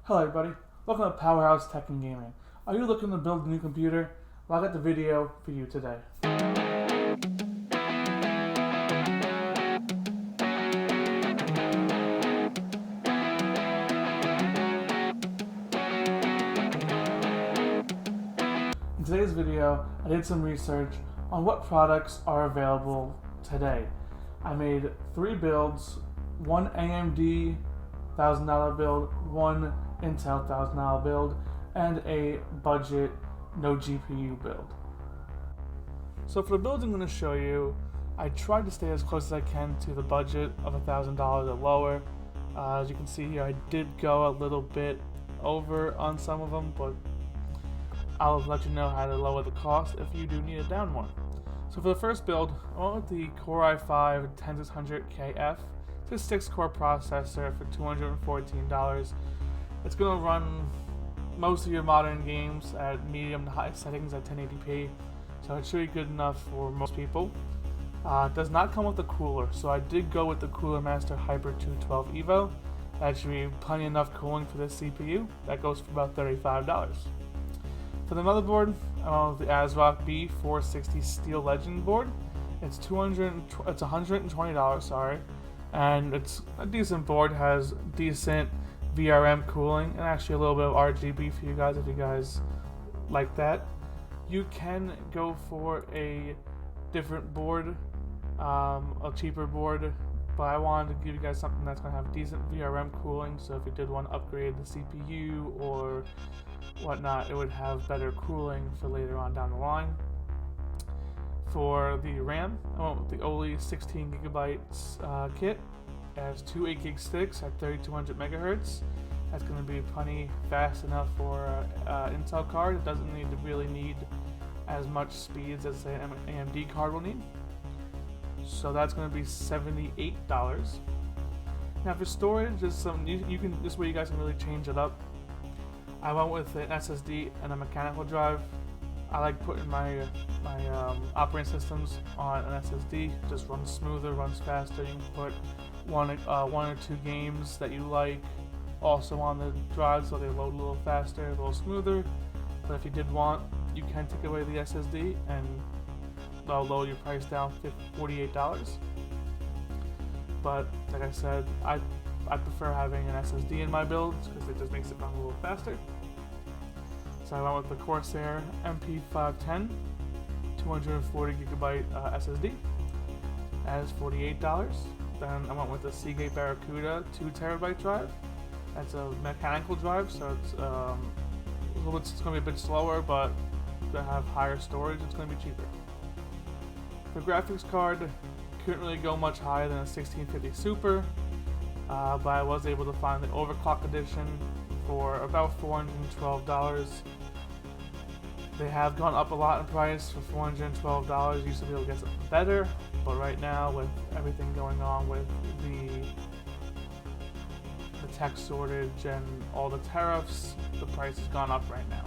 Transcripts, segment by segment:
Hello everybody, welcome to Powerhouse Tech and Gaming. Are you looking to build a new computer? Well, I got the video for you today. In today's video, I did some research on what products are available today. I made 3 builds, one AMD $1,000 build, one Intel $1,000 build, and a budget no GPU build. So for the builds I'm going to show you, I tried to stay as close as I can to the budget of $1,000 or lower. As you can see here, I did go a little bit over on some of them, but I'll let you know how to lower the cost if you do need it down more. So for the first build, I went with the Core i5-10600KF. It's a 6-core processor for $214. It's going to run most of your modern games at medium to high settings at 1080p, so it should be good enough for most people. It does not come with a cooler, so I did go with the Cooler Master Hyper 212 Evo. That should be plenty enough cooling for this CPU. That goes for about $35. For the motherboard, I went with the ASRock B460 Steel Legend board. It's $120, sorry. And it's a decent board, has decent VRM cooling, and actually a little bit of RGB for you guys if you guys like that. You can go for a different board, a cheaper board, but I wanted to give you guys something that's going to have decent VRM cooling, so if you did want to upgrade the CPU or whatnot, it would have better cooling for later on down the line. For the RAM, I went with the Oli 16GB kit. It has 2 8GB sticks at 3200 megahertz. That's going to be plenty fast enough for an Intel card. It doesn't really need as much speeds as say an AMD card will need. So that's going to be $78. Now for storage, this way you guys can really change it up. I went with an SSD and a mechanical drive. I like putting my operating systems on an SSD. It just runs smoother, runs faster. You can put one or two games that you like also on the drive, so they load a little faster, a little smoother. But if you did want, you can take away the SSD and they'll lower your price down to $48. But like I said, I prefer having an SSD in my builds because it just makes it run a little faster. So I went with the Corsair MP510 240GB SSD. That is $48. Then I went with the Seagate Barracuda 2TB drive. That's a mechanical drive, so it's going to be a bit slower, but to have higher storage, it's going to be cheaper. For graphics card, couldn't really go much higher than a 1650 Super, but I was able to find the Overclock edition for about $412. They have gone up a lot in price. For $412, you used to be able to get something better, but right now with everything going on with the tech shortage and all the tariffs, the price has gone up right now.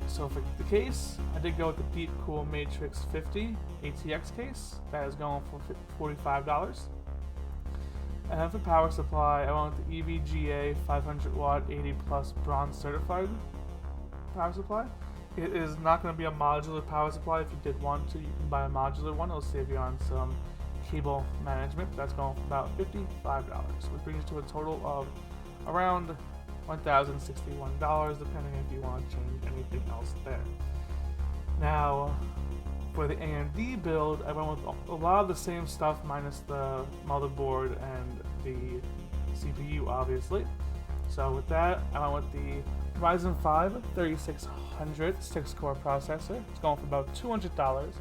So for the case, I did go with the Deepcool Matrix 50 ATX case. That is going for $45. And then for power supply, I went with the EVGA 500 watt 80 plus bronze certified power supply. It is not going to be a modular power supply. If you did want to, you can buy a modular one. It'll save you on some cable management. That's going for about $55, which brings you to a total of around $1,061, depending if you want to change anything else there. Now, for the AMD build, I went with a lot of the same stuff minus the motherboard and the CPU, obviously. So with that, I went with the Ryzen 5 3600 6-core processor. It's going for about $200.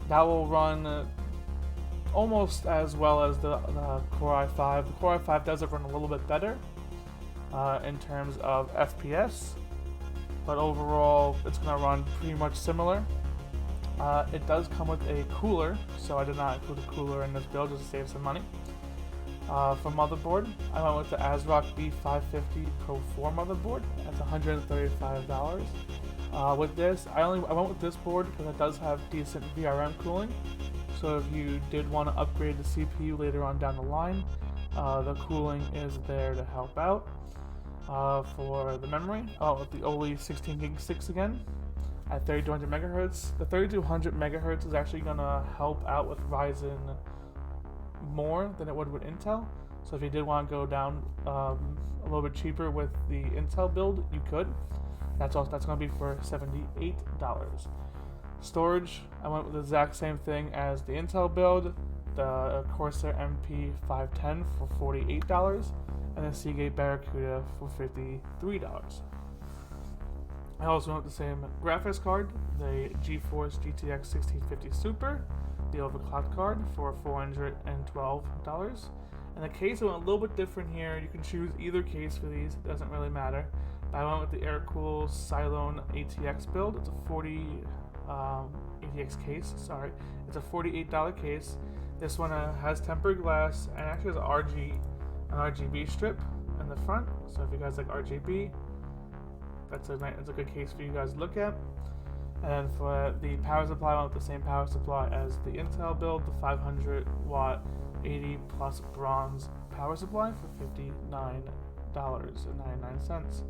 That will run almost as well as the Core i5. The Core i5 does run a little bit better in terms of FPS, but overall it's going to run pretty much similar. It does come with a cooler, so I did not include a cooler in this build just to save some money. For motherboard, I went with the ASRock B550 Pro 4 motherboard. That's $135. With this, I went with this board because it does have decent VRM cooling. So if you did want to upgrade the CPU later on down the line, the cooling is there to help out. For the memory, with the only 16 gig sticks again at 3200 megahertz. The 3200 megahertz is actually gonna help out with Ryzen more than it would with Intel. So if you did want to go down a little bit cheaper with the Intel build, you could. That's going to be for $78. Storage, I went with the exact same thing as the Intel build, the Corsair MP510 for $48, and the Seagate Barracuda for $53. I also went with the same graphics card, the GeForce GTX 1650 Super, the overclock card for $412. And the case, I went a little bit different here. You can choose either case for these, it doesn't really matter. I went with the air-cooled Cylone ATX build. It's a ATX case, sorry. It's a $48 case. This one has tempered glass and actually has an RGB strip in the front. So if you guys like RGB, that's a good case for you guys to look at. And for the power supply, I went with the same power supply as the Intel build, the 500 watt 80 plus bronze power supply for $59.99.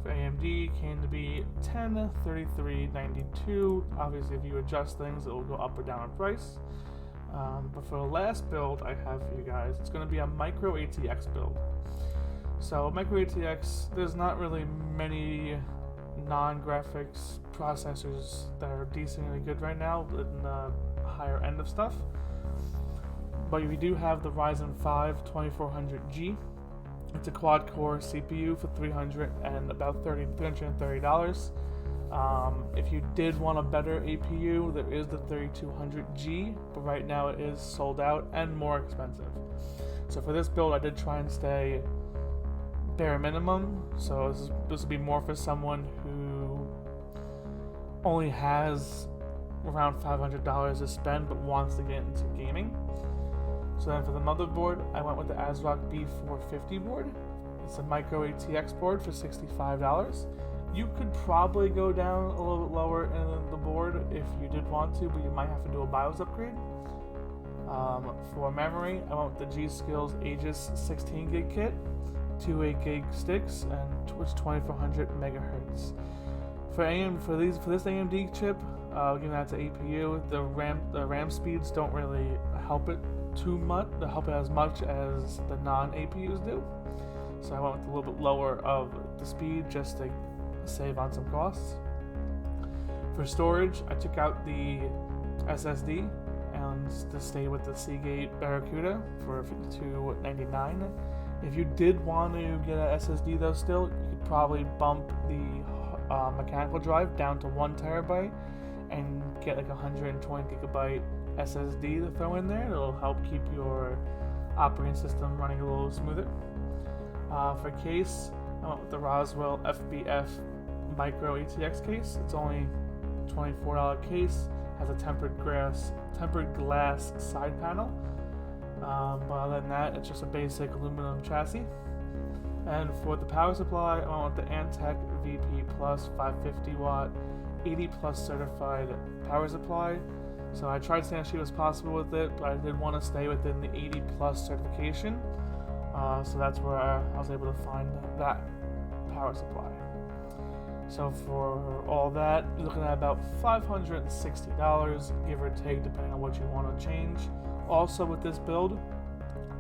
For AMD, came to be $1033.92. Obviously, if you adjust things, it will go up or down in price. But for the last build I have for you guys, it's going to be a micro ATX build. So micro ATX, there's not really many non-graphics processors that are decently good right now in the higher end of stuff. But we do have the Ryzen 5 2400G. It's a quad-core CPU for $330. If you did want a better APU, there is the 3200G, but right now it is sold out and more expensive. So for this build, I did try and stay bare minimum. So this would be more for someone who only has around $500 to spend but wants to get into gaming. So then for the motherboard, I went with the ASRock B450 board. It's a micro ATX board for $65. You could probably go down a little bit lower in the board if you did want to, but you might have to do a BIOS upgrade. For memory, I went with the G-Skills Aegis 16 gig kit, 2 8 gig sticks, and it's 2400 megahertz. For this AMD chip, giving that to APU, the RAM speeds don't really help it too much. They help it as much as the non-APUs do. So I went with a little bit lower of the speed just to save on some costs. For storage, I took out the SSD and to stay with the Seagate Barracuda for $52.99. If you did want to get an SSD though still, you could probably bump the mechanical drive down to 1 terabyte and get like 120 gigabyte SSD to throw in there. It'll help keep your operating system running a little smoother. For case, I went with the Roswell FBF Micro ATX case. It's only a $24 case. Has a tempered glass side panel. But other than that, it's just a basic aluminum chassis. And for the power supply, I went with the Antec VP Plus 550 watt 80 plus certified power supply. So I tried staying as cheap as possible with it, but I did want to stay within the 80 plus certification. So that's where I was able to find that power supply. So for all that, you're looking at about $560, give or take, depending on what you want to change. Also with this build,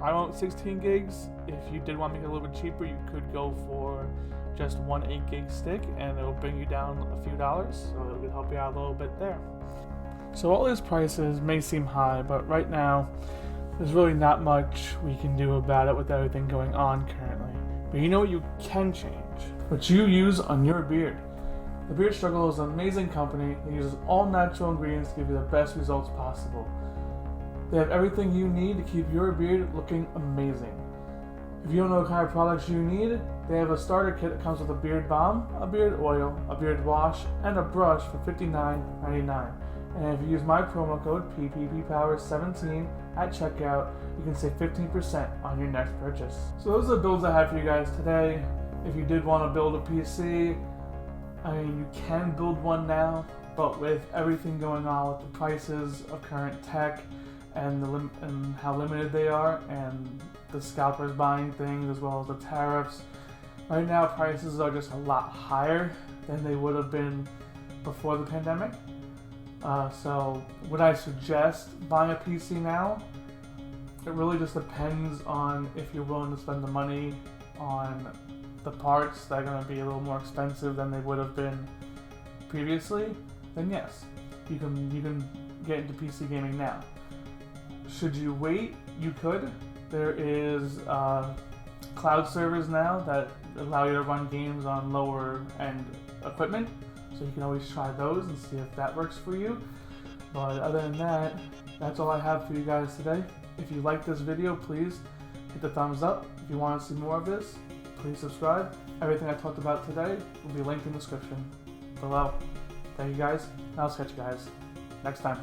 I went with 16 gigs. If you did want to make it a little bit cheaper, you could go for just one 8 gig stick and it'll bring you down a few dollars, so it would help you out a little bit there. So all these prices may seem high, but right now there's really not much we can do about it with everything going on currently. But you know what you can change? What you use on your beard. The Beard Struggle is an amazing company that uses all natural ingredients to give you the best results possible. They have everything you need to keep your beard looking amazing. If you don't know what kind of products you need, they have a starter kit that comes with a beard balm, a beard oil, a beard wash, and a brush for $59.99. And if you use my promo code PPPPower17 at checkout, you can save 15% on your next purchase. So those are the builds I have for you guys today. If you did want to build a PC, I mean, you can build one now, but with everything going on with the prices of current tech and how limited they are, and the scalpers buying things as well as the tariffs, Right now, prices are just a lot higher than they would have been before the pandemic. So would I suggest buying a PC now? It really just depends on if you're willing to spend the money on the parts that are going to be a little more expensive than they would have been previously. Then yes, you can get into PC gaming now. Should you wait? You could. There is cloud servers now that allow you to run games on lower end equipment, so you can always try those and see if that works for you. But other than that, that's all I have for you guys today. If you like this video, please hit the thumbs up. If you want to see more of this, please subscribe. Everything I talked about today will be linked in the description below. Thank you guys, and I'll catch you guys next time.